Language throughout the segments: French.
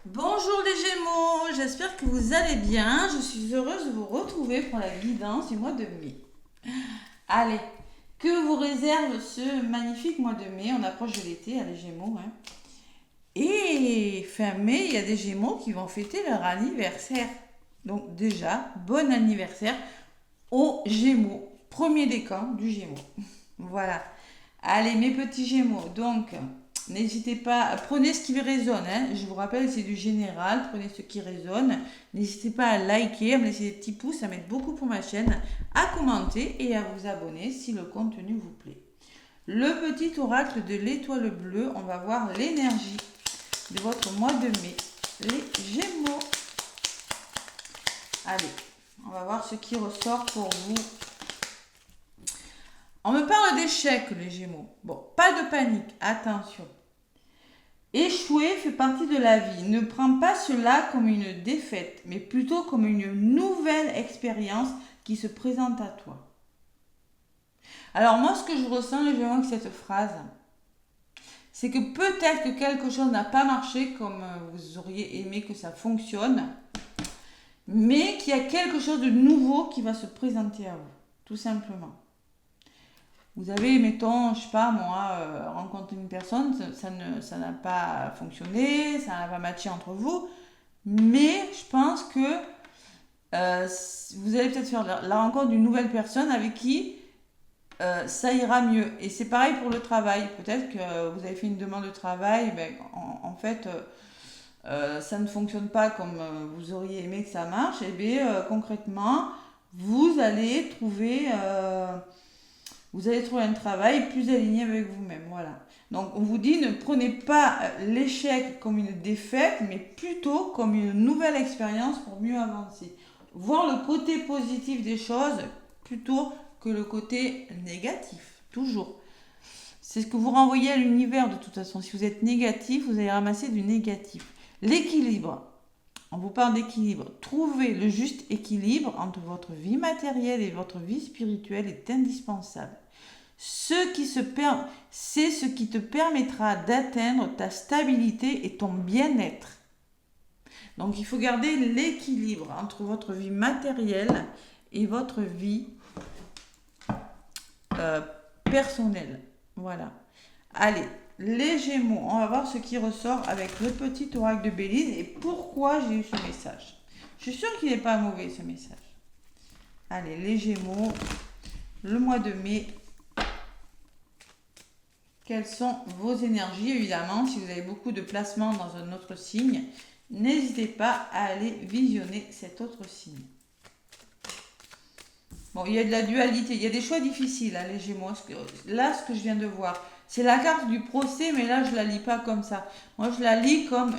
Bonjour les Gémeaux, j'espère que vous allez bien. Je suis heureuse de vous retrouver pour la guidance du mois de mai. Allez, que vous réserve ce magnifique mois de mai? On approche de l'été, les Gémeaux. Et fin mai, il y a des Gémeaux qui vont fêter leur anniversaire. Donc déjà, bon anniversaire aux Gémeaux. Premier décan du Gémeaux. Voilà. Allez, mes petits Gémeaux, donc, n'hésitez pas, prenez ce qui résonne. Je vous rappelle, c'est du général, prenez ce qui résonne. N'hésitez pas à liker, à me laisser des petits pouces, ça m'aide beaucoup pour ma chaîne, à commenter et à vous abonner si le contenu vous plaît. Le petit oracle de l'étoile bleue, on va voir l'énergie de votre mois de mai, les Gémeaux. Allez, on va voir ce qui ressort pour vous. On me parle d'échec, les Gémeaux. Bon, pas de panique, attention. Échouer fait partie de la vie. Ne prends pas cela comme une défaite, mais plutôt comme une nouvelle expérience qui se présente à toi. Alors moi, ce que je ressens, les Gémeaux, avec cette phrase, c'est que peut-être que quelque chose n'a pas marché comme vous auriez aimé que ça fonctionne, mais qu'il y a quelque chose de nouveau qui va se présenter à vous, tout simplement. Vous avez, mettons, je sais pas moi, rencontré une personne, ça n'a pas fonctionné, ça n'a pas matché entre vous, mais je pense que vous allez peut-être faire la rencontre d'une nouvelle personne avec qui ça ira mieux. Et c'est pareil pour le travail. Peut-être que vous avez fait une demande de travail, ben, en fait, ça ne fonctionne pas comme vous auriez aimé que ça marche, et bien concrètement, vous allez trouver... vous allez trouver un travail plus aligné avec vous-même. Voilà. Donc, on vous dit, ne prenez pas l'échec comme une défaite, mais plutôt comme une nouvelle expérience pour mieux avancer. Voir le côté positif des choses plutôt que le côté négatif. Toujours. C'est ce que vous renvoyez à l'univers de toute façon. Si vous êtes négatif, vous allez ramasser du négatif. L'équilibre. On vous parle d'équilibre. Trouver le juste équilibre entre votre vie matérielle et votre vie spirituelle est indispensable. C'est ce qui te permettra d'atteindre ta stabilité et ton bien-être. Donc il faut garder l'équilibre entre votre vie matérielle et votre vie personnelle. Voilà. Allez, les Gémeaux, on va voir ce qui ressort avec le petit oracle de Bélise et pourquoi j'ai eu ce message. Je suis sûre qu'il n'est pas mauvais ce message. Allez, les Gémeaux, le mois de mai. Quelles sont vos énergies, évidemment, si vous avez beaucoup de placements dans un autre signe, n'hésitez pas à aller visionner cet autre signe. Bon, il y a de la dualité, il y a des choix difficiles, les Gémeaux. Là, ce que je viens de voir, c'est la carte du procès, mais là, je ne la lis pas comme ça. Moi, je la lis comme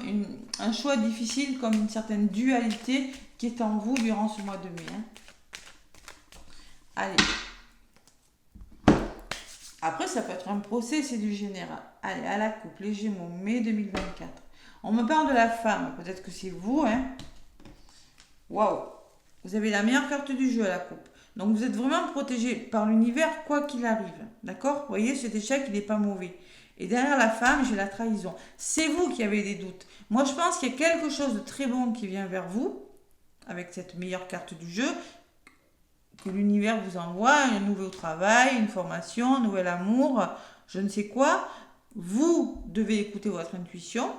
un choix difficile, comme une certaine dualité qui est en vous durant ce mois de mai. Allez. Après, ça peut être un procès, c'est du général. Allez, à la coupe, les Gémeaux, mai 2024. On me parle de la femme, peut-être que c'est vous, Waouh. Vous avez la meilleure carte du jeu à la coupe. Donc, vous êtes vraiment protégé par l'univers, quoi qu'il arrive. D'accord? Vous voyez, cet échec, il n'est pas mauvais. Et derrière la femme, j'ai la trahison. C'est vous qui avez des doutes. Moi, je pense qu'il y a quelque chose de très bon qui vient vers vous, avec cette meilleure carte du jeu, que l'univers vous envoie, un nouveau travail, une formation, un nouvel amour, je ne sais quoi. Vous devez écouter votre intuition,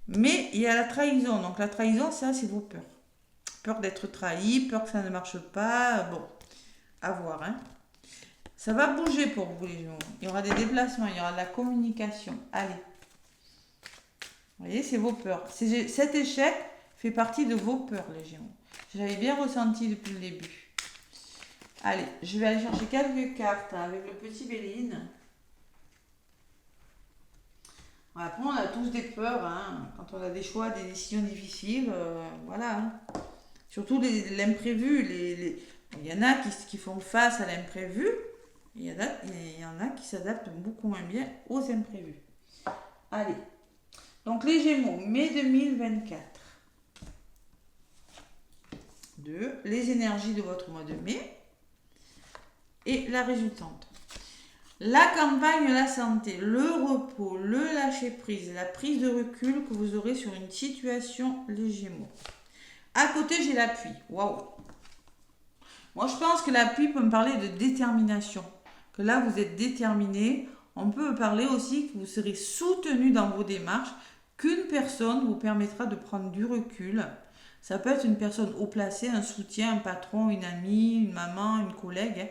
mais il y a la trahison. Donc la trahison, ça, c'est vos peurs. Peur d'être trahi, peur que ça ne marche pas. Bon, à voir. Ça va bouger pour vous, les Gémeaux. Il y aura des déplacements, il y aura de la communication. Allez. Vous voyez, c'est vos peurs. Cet échec fait partie de vos peurs, les Gémeaux. J'avais bien ressenti depuis le début. Allez, je vais aller chercher quelques cartes avec le petit Béline. Après, on a tous des peurs, quand on a des choix, des décisions difficiles, voilà. Surtout l'imprévu. Il y en a qui font face à l'imprévu, il y en a qui s'adaptent beaucoup moins bien aux imprévus. Allez, donc les Gémeaux, mai 2024. Les énergies de votre mois de mai. Et la résultante. La campagne, la santé, le repos, le lâcher-prise, la prise de recul que vous aurez sur une situation, les Gémeaux. À côté, j'ai l'appui. Waouh! Moi, je pense que l'appui peut me parler de détermination. Que là, vous êtes déterminé. On peut parler aussi que vous serez soutenu dans vos démarches, qu'une personne vous permettra de prendre du recul. Ça peut être une personne haut placée, un soutien, un patron, une amie, une maman, une collègue.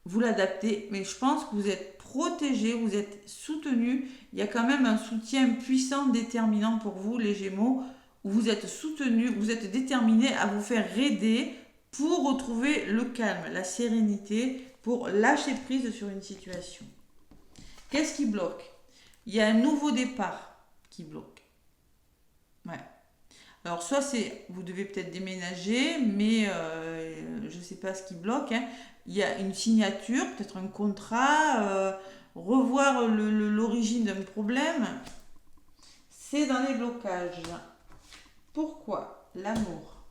Vous l'adaptez, mais je pense que vous êtes protégé, vous êtes soutenu. Il y a quand même un soutien puissant, déterminant pour vous, les Gémeaux, où vous êtes soutenu, vous êtes déterminé à vous faire aider pour retrouver le calme, la sérénité, pour lâcher prise sur une situation. Qu'est-ce qui bloque? Il y a un nouveau départ qui bloque. Ouais. Alors, soit c'est, vous devez peut-être déménager, mais je ne sais pas ce qui bloque. Hein. Il y a une signature, peut-être un contrat, revoir l'origine d'un problème. C'est dans les blocages. Pourquoi? L'amour.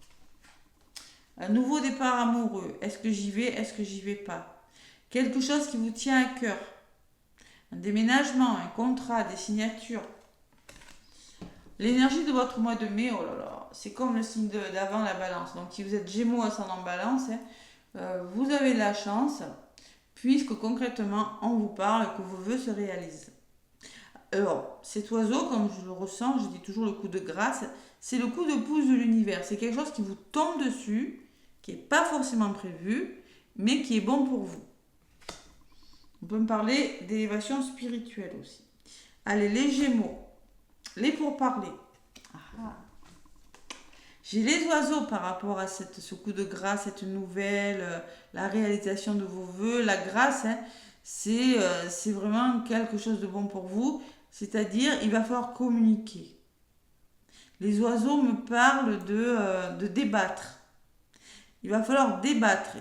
Un nouveau départ amoureux. Est-ce que j'y vais? Est-ce que j'y vais pas? Quelque chose qui vous tient à cœur. Un déménagement, un contrat, des signatures. L'énergie de votre mois de mai, oh là là, c'est comme le signe d'avant la balance. Donc si vous êtes Gémeaux ascendant balance, vous avez de la chance, puisque concrètement, on vous parle que vos vœux se réalisent. Alors, cet oiseau, comme je le ressens, je dis toujours le coup de grâce, c'est le coup de pouce de l'univers. C'est quelque chose qui vous tombe dessus, qui n'est pas forcément prévu, mais qui est bon pour vous. On peut me parler d'élévation spirituelle aussi. Allez, les Gémeaux, les pourparlers. Ah. J'ai les oiseaux par rapport à ce coup de grâce, cette nouvelle, la réalisation de vos vœux. La grâce, hein, c'est vraiment quelque chose de bon pour vous. C'est-à-dire, il va falloir communiquer. Les oiseaux me parlent de débattre. Il va falloir débattre.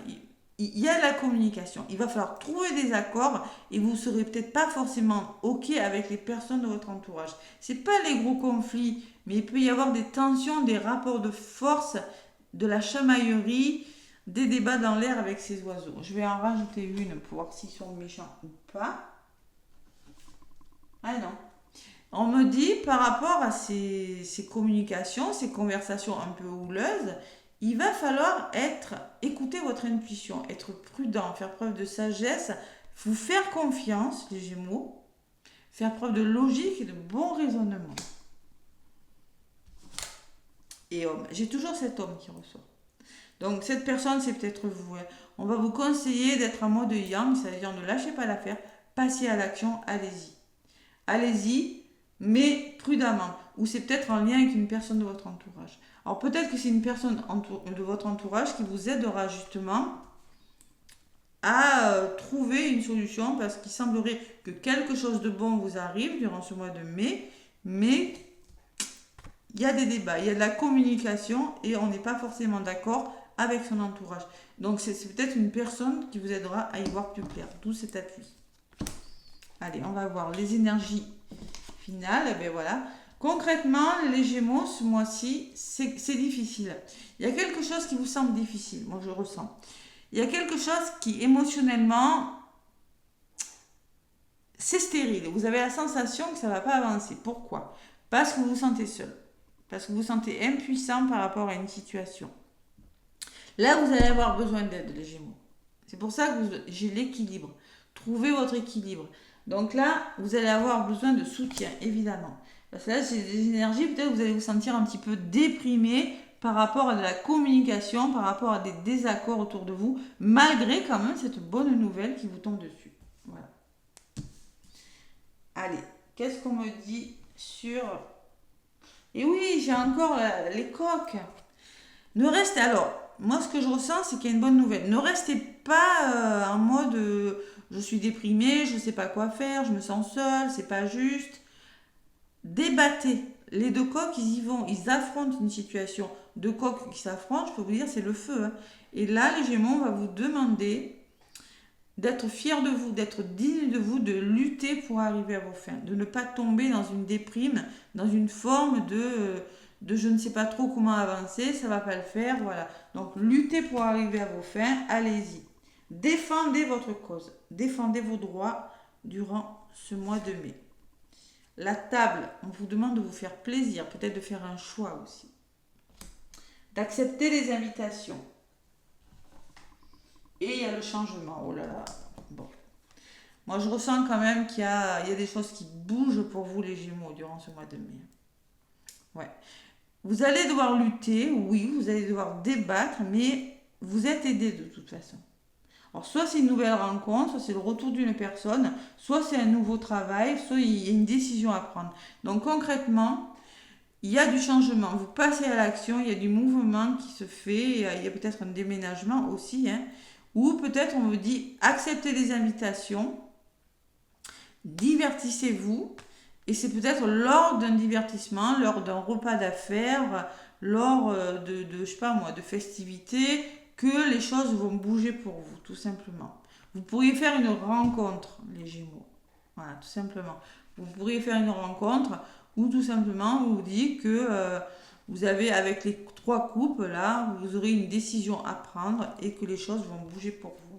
Il y a la communication. Il va falloir trouver des accords et vous ne serez peut-être pas forcément OK avec les personnes de votre entourage. Ce n'est pas les gros conflits, mais il peut y avoir des tensions, des rapports de force, de la chamaillerie, des débats dans l'air avec ces oiseaux. Je vais en rajouter une pour voir s'ils sont méchants ou pas. Ah non. On me dit par rapport à ces communications, ces conversations un peu houleuses, il va falloir écouter votre intuition, être prudent, faire preuve de sagesse, vous faire confiance, les Gémeaux, faire preuve de logique et de bon raisonnement. Et homme, j'ai toujours cet homme qui ressort. Donc cette personne, c'est peut-être vous. Hein. On va vous conseiller d'être en mode yang, c'est-à-dire ne lâchez pas l'affaire, passez à l'action, allez-y. Allez-y, mais prudemment. Ou c'est peut-être en lien avec une personne de votre entourage. Alors peut-être que c'est une personne de votre entourage qui vous aidera justement à trouver une solution parce qu'il semblerait que quelque chose de bon vous arrive durant ce mois de mai, mais il y a des débats, il y a de la communication et on n'est pas forcément d'accord avec son entourage. Donc c'est peut-être une personne qui vous aidera à y voir plus clair, d'où cet appui. Allez, on va voir les énergies finales. Et bien voilà. Concrètement, les Gémeaux, ce mois-ci, c'est difficile. Il y a quelque chose qui vous semble difficile, moi je ressens. Il y a quelque chose qui émotionnellement, c'est stérile. Vous avez la sensation que ça ne va pas avancer. Pourquoi? Parce que vous vous sentez seul. Parce que vous vous sentez impuissant par rapport à une situation. Là, vous allez avoir besoin d'aide, les Gémeaux. C'est pour ça que j'ai l'équilibre. Trouvez votre équilibre. Donc là, vous allez avoir besoin de soutien, évidemment. Parce que là, c'est des énergies, peut-être que vous allez vous sentir un petit peu déprimé par rapport à de la communication, par rapport à des désaccords autour de vous, malgré quand même cette bonne nouvelle qui vous tombe dessus. Voilà. Allez, qu'est-ce qu'on me dit sur... Et oui, j'ai encore les coques. Ne restez... Alors, moi, ce que je ressens, c'est qu'il y a une bonne nouvelle. Ne restez pas en mode je suis déprimée, je ne sais pas quoi faire, je me sens seule, c'est pas juste. Débattez. Les deux coqs, ils y vont, ils affrontent une situation. Deux coqs qui s'affrontent, je peux vous dire, c'est le feu. Hein. Et là, les Gémeaux, on va vous demander d'être fiers de vous, d'être digne de vous, de lutter pour arriver à vos fins, de ne pas tomber dans une déprime, dans une forme de je ne sais pas trop comment avancer, ça ne va pas le faire, voilà. Donc, luttez pour arriver à vos fins, allez-y. Défendez votre cause, défendez vos droits, durant ce mois de mai. La table, on vous demande de vous faire plaisir, peut-être de faire un choix aussi. D'accepter les invitations. Et il y a le changement. Oh là là. Bon. Moi, je ressens quand même qu'il y a des choses qui bougent pour vous, les Gémeaux, durant ce mois de mai. Ouais. Vous allez devoir lutter, oui, vous allez devoir débattre, mais vous êtes aidé de toute façon. Alors, soit c'est une nouvelle rencontre, soit c'est le retour d'une personne, soit c'est un nouveau travail, soit il y a une décision à prendre. Donc, concrètement, il y a du changement. Vous passez à l'action, il y a du mouvement qui se fait, il y a peut-être un déménagement aussi, hein, ou peut-être on vous dit acceptez les invitations, divertissez-vous, et c'est peut-être lors d'un divertissement, lors d'un repas d'affaires, lors je sais pas moi, de festivités, que les choses vont bouger pour vous, tout simplement. Vous pourriez faire une rencontre, les Gémeaux. Voilà, tout simplement. Vous pourriez faire une rencontre ou tout simplement on vous dit que vous avez avec les 3 coupes là, vous aurez une décision à prendre et que les choses vont bouger pour vous.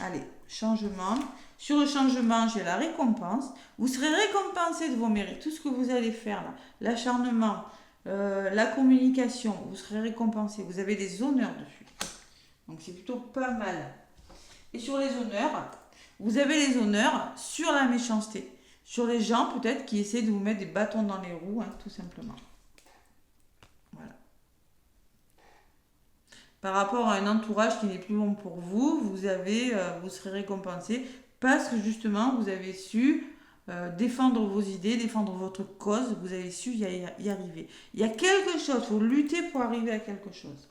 Allez, changement. Sur le changement, j'ai la récompense. Vous serez récompensé de vos mérites. Tout ce que vous allez faire là, l'acharnement, la communication, vous serez récompensé. Vous avez des honneurs dessus. Donc c'est plutôt pas mal. Et sur les honneurs, vous avez les honneurs sur la méchanceté. Sur les gens peut-être qui essaient de vous mettre des bâtons dans les roues, hein, tout simplement. Voilà. Par rapport à un entourage qui n'est plus bon pour vous, vous serez récompensé parce que justement vous avez su défendre vos idées, défendre votre cause, vous avez su y arriver. Il y a quelque chose, il faut lutter pour arriver à quelque chose.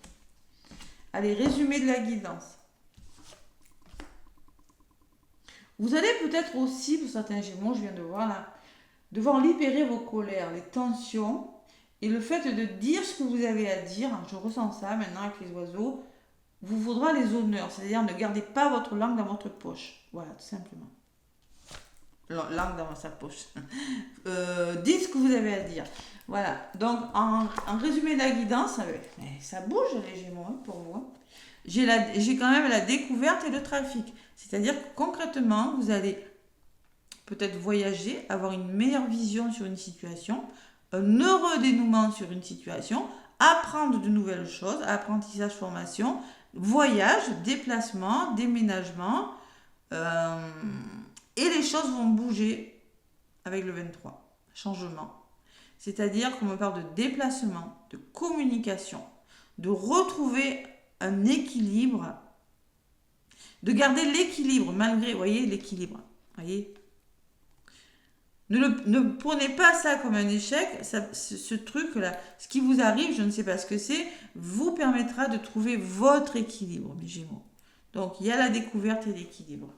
Allez, résumé de la guidance. Vous allez peut-être aussi, pour certains Gémeaux, je viens de voir là, devoir libérer vos colères, les tensions et le fait de dire ce que vous avez à dire. Je ressens ça maintenant avec les oiseaux. Vous vaudra les honneurs, c'est-à-dire ne gardez pas votre langue dans votre poche. Voilà, tout simplement. Langue dans sa poche. Dites ce que vous avez à dire. Voilà, donc en résumé de la guidance, ça bouge les Gémeaux hein, pour vous. Hein. J'ai quand même la découverte et le trafic. C'est-à-dire que concrètement, vous allez peut-être voyager, avoir une meilleure vision sur une situation, un heureux dénouement sur une situation, apprendre de nouvelles choses, apprentissage, formation, voyage, déplacement, déménagement, et les choses vont bouger avec le 23. Changement. C'est-à-dire qu'on me parle de déplacement, de communication, de retrouver un équilibre, de garder l'équilibre malgré, vous voyez, l'équilibre. Voyez. Ne prenez pas ça comme un échec, ce truc-là, ce qui vous arrive, je ne sais pas ce que c'est, vous permettra de trouver votre équilibre, mes Gémeaux. Donc, il y a la découverte et l'équilibre.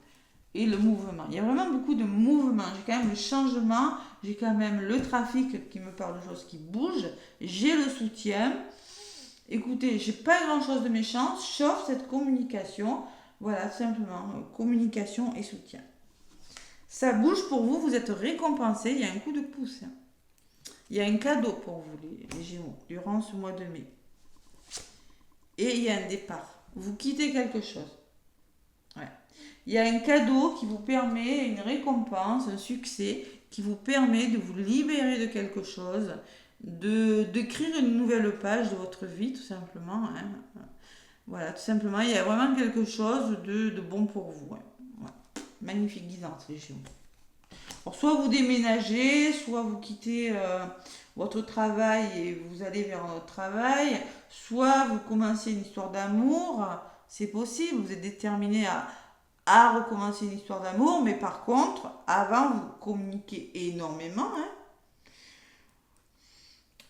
Et le mouvement. Il y a vraiment beaucoup de mouvement. J'ai quand même le changement, j'ai quand même le trafic qui me parle de choses qui bougent, j'ai le soutien. Écoutez, j'ai pas grand-chose de méchant, sauf cette communication. Voilà, tout simplement, communication et soutien. Ça bouge pour vous, vous êtes récompensé, il y a un coup de pouce. Hein. Il y a un cadeau pour vous, les Gémeaux, durant ce mois de mai. Et il y a un départ. Vous quittez quelque chose. Ouais. Il y a un cadeau qui vous permet, une récompense, un succès, qui vous permet de vous libérer de quelque chose, d'écrire une nouvelle page de votre vie, tout simplement. Hein. Voilà, tout simplement, il y a vraiment quelque chose de bon pour vous. Ouais. Ouais. Magnifique guidance, les Gémeaux. Alors, soit vous déménagez, soit vous quittez votre travail et vous allez vers un autre travail, soit vous commencez une histoire d'amour, c'est possible, vous êtes déterminé à recommencer une histoire d'amour, mais par contre, avant, vous communiquez énormément. Hein.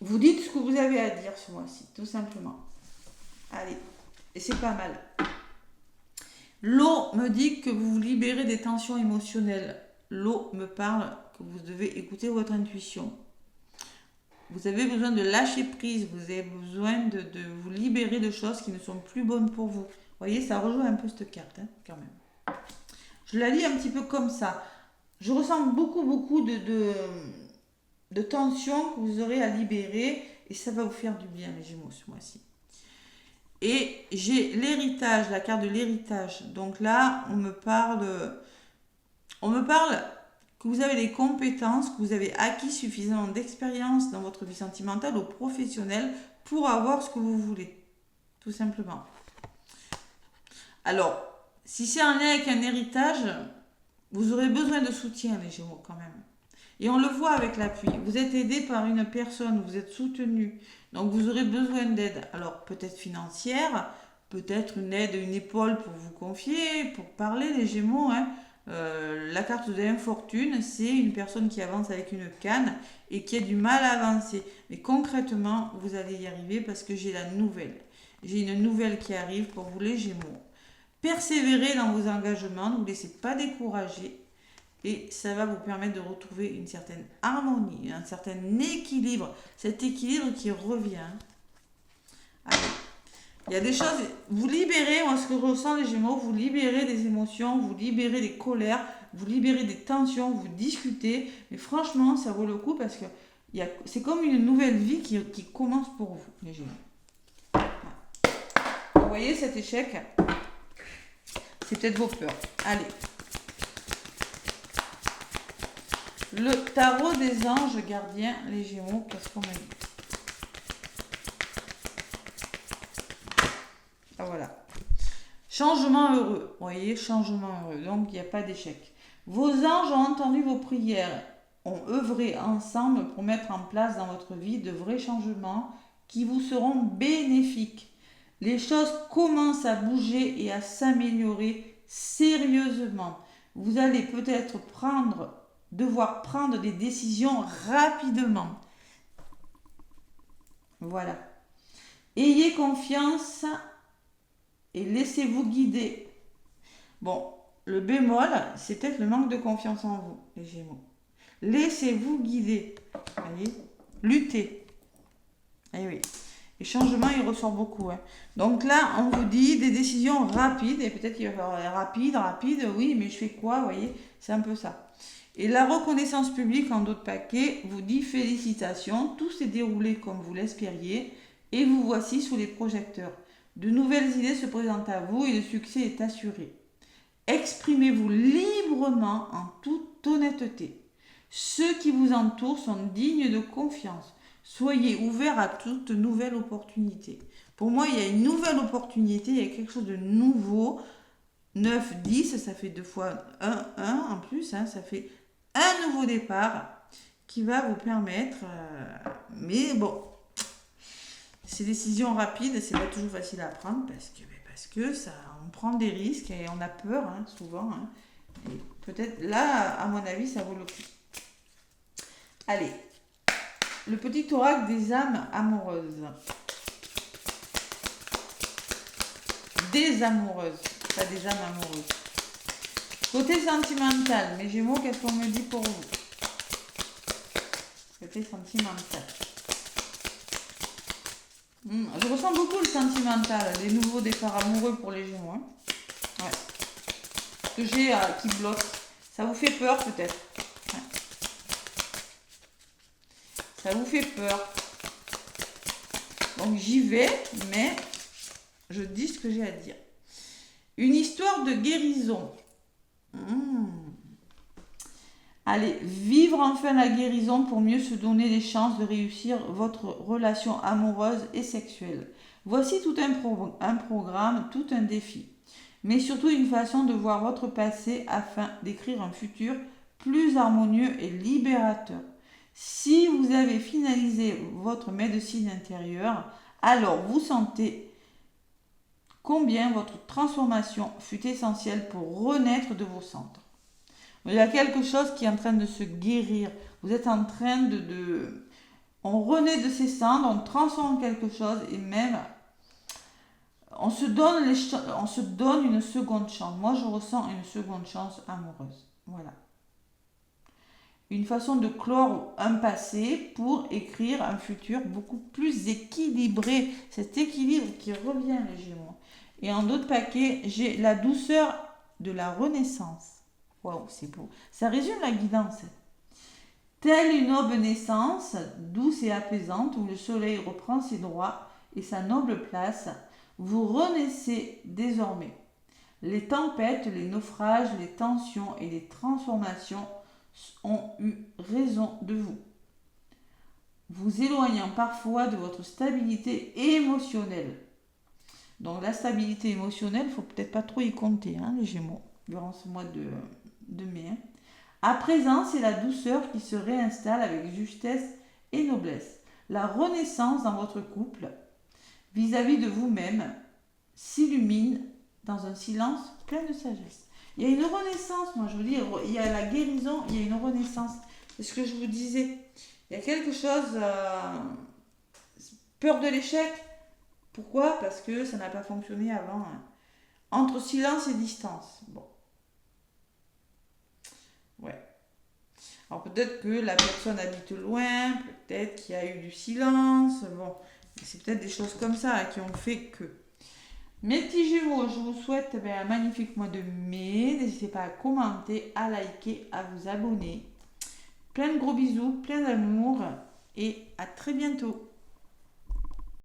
Vous dites ce que vous avez à dire ce mois-ci, tout simplement. Allez, et c'est pas mal. L'eau me dit que vous vous libérez des tensions émotionnelles. L'eau me parle que vous devez écouter votre intuition. Vous avez besoin de lâcher prise, vous avez besoin de vous libérer de choses qui ne sont plus bonnes pour vous. Vous voyez, ça rejoint un peu cette carte, hein, quand même. Je la lis un petit peu comme ça. Je ressens beaucoup de tensions que vous aurez à libérer et ça va vous faire du bien, les Gémeaux, ce mois-ci. Et j'ai l'héritage, la carte de l'héritage. Donc là, on me parle On me parle que vous avez les compétences, que vous avez acquis suffisamment d'expérience dans votre vie sentimentale ou professionnelle pour avoir ce que vous voulez. Tout simplement. Alors, si c'est en lien avec un héritage, vous aurez besoin de soutien, les Gémeaux, quand même. Et on le voit avec l'appui. Vous êtes aidé par une personne, vous êtes soutenu. Donc, vous aurez besoin d'aide. Alors, peut-être financière, peut-être une aide, une épaule pour vous confier, pour parler, les Gémeaux. Hein. La carte de l'infortune, c'est une personne qui avance avec une canne et qui a du mal à avancer. Mais concrètement, vous allez y arriver parce que j'ai la nouvelle. J'ai une nouvelle qui arrive pour vous, les Gémeaux. Persévérez dans vos engagements, ne vous laissez pas décourager et ça va vous permettre de retrouver une certaine harmonie, un certain équilibre, cet équilibre qui revient. Allez. Il y a des choses, vous libérez, moi ce que je ressens les Gémeaux, vous libérez des émotions, vous libérez des colères, vous libérez des tensions, vous discutez, mais franchement ça vaut le coup parce que c'est comme une nouvelle vie qui commence pour vous, les Gémeaux. Vous voyez cet échec ? C'est peut-être vos peurs. Allez. Le tarot des anges gardiens, les Gémeaux, qu'est-ce qu'on m'a dit ? Ah voilà. Changement heureux. Vous voyez, changement heureux. Donc, il n'y a pas d'échec. Vos anges ont entendu vos prières, ont œuvré ensemble pour mettre en place dans votre vie de vrais changements qui vous seront bénéfiques. Les choses commencent à bouger et à s'améliorer sérieusement. Vous allez peut-être devoir prendre des décisions rapidement. Voilà. Ayez confiance et laissez-vous guider. Bon, le bémol, c'est peut-être le manque de confiance en vous, les Gémeaux. Laissez-vous guider. Voyez, luttez. Eh oui. Les changements, il ressort beaucoup. Hein. Donc là, on vous dit des décisions rapides. Et peut-être qu'il va falloir rapide. Oui, mais je fais quoi? Vous voyez, c'est un peu ça. Et la reconnaissance publique en d'autres paquets vous dit félicitations. Tout s'est déroulé comme vous l'espériez. Et vous voici sous les projecteurs. De nouvelles idées se présentent à vous et le succès est assuré. Exprimez-vous librement en toute honnêteté. Ceux qui vous entourent sont dignes de confiance. Soyez ouverts à toute nouvelle opportunité. Pour moi, il y a une nouvelle opportunité, il y a quelque chose de nouveau. 9, 10, ça fait 2 fois 1, 1 en plus, hein, ça fait un nouveau départ qui va vous permettre... mais bon, ces décisions rapides, c'est pas toujours facile à prendre parce que ça, on prend des risques et on a peur, hein, souvent. Hein, et peut-être là, à mon avis, ça vaut le coup. Allez. Le petit oracle des âmes amoureuses. Des amoureuses, pas des âmes amoureuses. Côté sentimental, mes Gémeaux, qu'est-ce qu'on me dit pour vous? Côté sentimental. Je ressens beaucoup le sentimental, les nouveaux départs amoureux pour les Gémeaux. Hein. Ouais. Ce que j'ai qui bloque. Ça vous fait peur peut-être? Ça vous fait peur. Donc j'y vais, mais je dis ce que j'ai à dire. Une histoire de guérison. Allez, vivre enfin la guérison pour mieux se donner les chances de réussir votre relation amoureuse et sexuelle. Voici tout un programme, tout un défi. Mais surtout une façon de voir votre passé afin d'écrire un futur plus harmonieux et libérateur. Si vous avez finalisé votre médecine intérieure, alors vous sentez combien votre transformation fut essentielle pour renaître de vos cendres. Il y a quelque chose qui est en train de se guérir. Vous êtes en train on renaît de ses cendres, on transforme quelque chose et même on se donne une seconde chance. Moi, je ressens une seconde chance amoureuse. Voilà. Une façon de clore un passé pour écrire un futur beaucoup plus équilibré. Cet équilibre qui revient, les Gémeaux. Et en d'autres paquets, j'ai la douceur de la renaissance. Waouh, c'est beau. Ça résume la guidance. Telle une aube naissance, douce et apaisante, où le soleil reprend ses droits et sa noble place, vous renaissez désormais. Les tempêtes, les naufrages, les tensions et les transformations ont eu raison de vous, vous éloignant parfois de votre stabilité émotionnelle. Donc la stabilité émotionnelle, il ne faut peut-être pas trop y compter, hein, les Gémeaux, durant ce mois de mai. Hein. À présent, c'est la douceur qui se réinstalle avec justesse et noblesse. La renaissance dans votre couple, vis-à-vis de vous-même, s'illumine dans un silence plein de sagesse. Il y a une renaissance, moi je vous dis, il y a la guérison, il y a une renaissance. C'est ce que je vous disais. Il y a quelque chose, peur de l'échec. Pourquoi? Parce que ça n'a pas fonctionné avant. Hein. Entre silence et distance. Bon. Ouais. Alors peut-être que la personne habite loin, peut-être qu'il y a eu du silence. Bon, c'est peut-être des choses comme ça qui ont fait que. Mes petits Gémeaux, je vous souhaite un magnifique mois de mai. N'hésitez pas à commenter, à liker, à vous abonner. Plein de gros bisous, plein d'amour et à très bientôt.